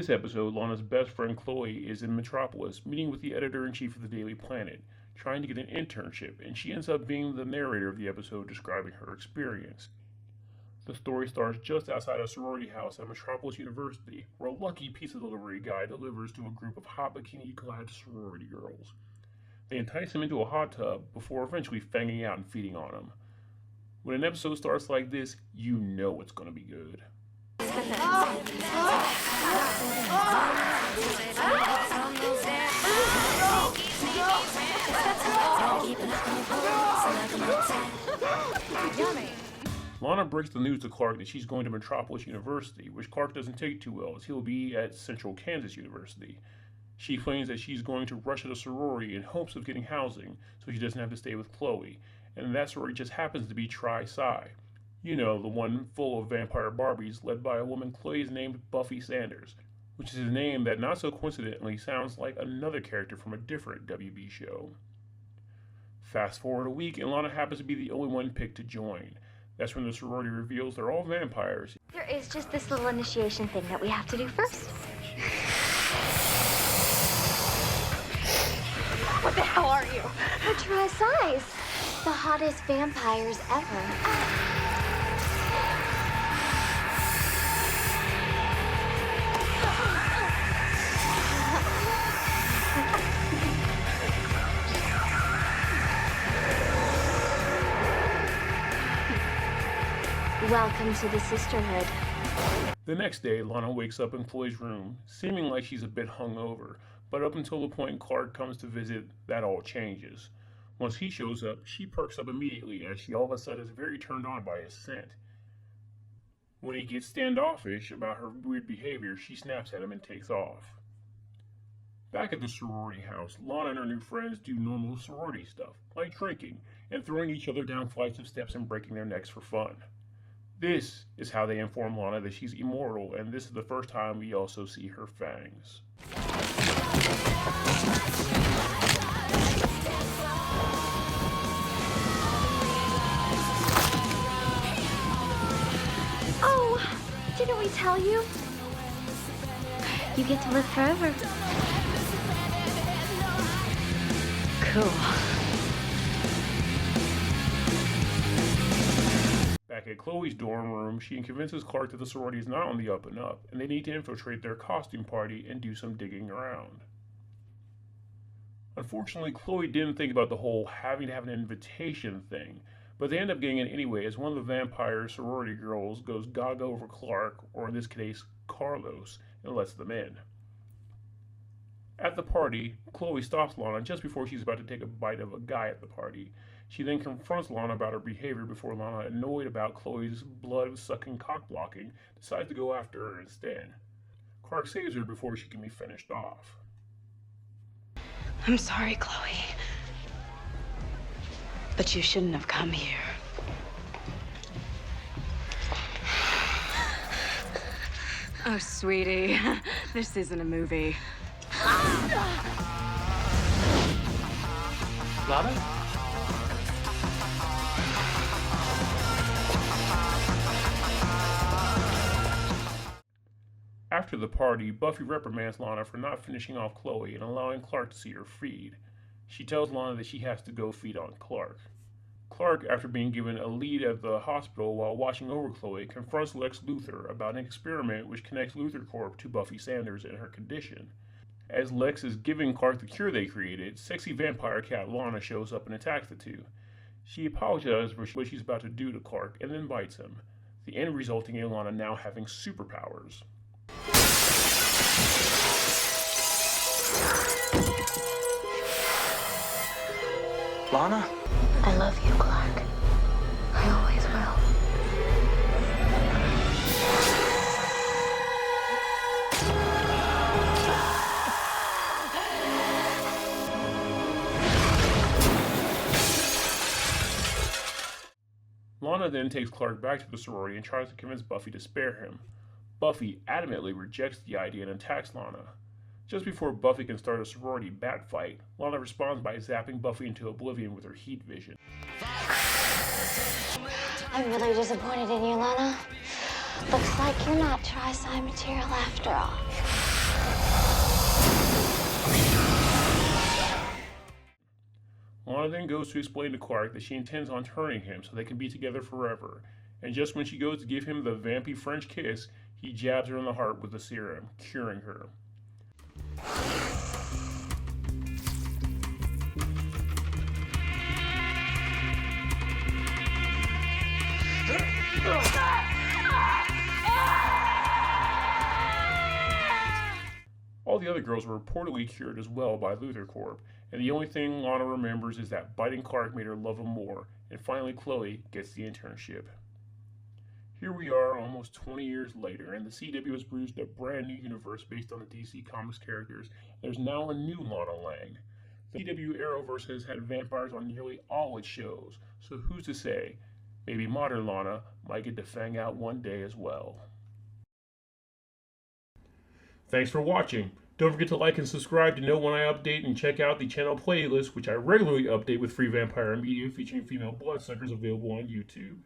this episode, Lana's best friend Chloe is in Metropolis, meeting with the editor-in-chief of the Daily Planet, trying to get an internship, and she ends up being the narrator of the episode describing her experience. The story starts just outside a sorority house at Metropolis University, where a lucky pizza delivery guy delivers to a group of hot bikini-clad sorority girls. They entice him into a hot tub before eventually fanging out and feeding on him. When an episode starts like this, you know it's going to be good. Lana breaks the news to Clark that she's going to Metropolis University, which Clark doesn't take too well, as he'll be at Central Kansas University. She claims that she's going to rush at a sorority in hopes of getting housing, so she doesn't have to stay with Chloe, and that sorority just happens to be Tri Psi. You know, the one full of vampire Barbies, led by a woman Chloe is named Buffy Sanders, which is a name that not so coincidentally sounds like another character from a different WB show. Fast forward a week, and Lana happens to be the only one picked to join. That's when the sorority reveals they're all vampires. There is just this little initiation thing that we have to do first. What the hell are you? We're Tri Psis, the hottest vampires ever. Welcome to the sisterhood. The next day, Lana wakes up in Chloe's room, seeming like she's a bit hungover, but up until the point Clark comes to visit, that all changes. Once he shows up, she perks up immediately as she all of a sudden is very turned on by his scent. When he gets standoffish about her weird behavior, she snaps at him and takes off. Back at the sorority house, Lana and her new friends do normal sorority stuff, like drinking and throwing each other down flights of steps and breaking their necks for fun. This is how they inform Lana that she's immortal, and this is the first time we also see her fangs. Oh, didn't we tell you? You get to live forever. Cool. Back at Chloe's dorm room, she convinces Clark that the sorority is not on the up and up, and they need to infiltrate their costume party and do some digging around. Unfortunately, Chloe didn't think about the whole having to have an invitation thing, but they end up getting in anyway as one of the vampire sorority girls goes gaga over Clark, or in this case, Carlos, and lets them in. At the party, Chloe stops Lana just before she's about to take a bite of a guy at the party. She then confronts Lana about her behavior before Lana, annoyed about Chloe's blood-sucking cock-blocking, decides to go after her instead. Clark saves her before she can be finished off. I'm sorry, Chloe. But you shouldn't have come here. Oh, sweetie, this isn't a movie. Lana? After the party, Buffy reprimands Lana for not finishing off Chloe and allowing Clark to see her feed. She tells Lana that she has to go feed on Clark. Clark, after being given a lead at the hospital while watching over Chloe, confronts Lex Luthor about an experiment which connects Luthor Corp to Buffy Sanders and her condition. As Lex is giving Clark the cure they created, sexy vampire cat Lana shows up and attacks the two. She apologizes for what she's about to do to Clark and then bites him, the end resulting in Lana now having superpowers. Lana? I love you, Clark. I always will. Lana then takes Clark back to the sorority and tries to convince Buffy to spare him. Buffy adamantly rejects the idea and attacks Lana. Just before Buffy can start a sorority bat fight, Lana responds by zapping Buffy into oblivion with her heat vision. I'm really disappointed in you, Lana. Looks like you're not Tri Psi material after all. Lana then goes to explain to Clark that she intends on turning him so they can be together forever. And just when she goes to give him the vampy French kiss, he jabs her in the heart with the serum, curing her. All the other girls were reportedly cured as well by Luthor Corp, and the only thing Lana remembers is that biting Clark made her love him more, and finally Chloe gets the internship. Here we are almost 20 years later, and the CW has produced a brand new universe based on the DC Comics characters. There's now a new Lana Lang. The CW Arrowverse has had vampires on nearly all its shows, so who's to say? Maybe modern Lana might get to fang out one day as well. Thanks for watching. Don't forget to like and subscribe to know when I update, and check out the channel playlist, which I regularly update with free vampire media featuring female bloodsuckers, available on YouTube.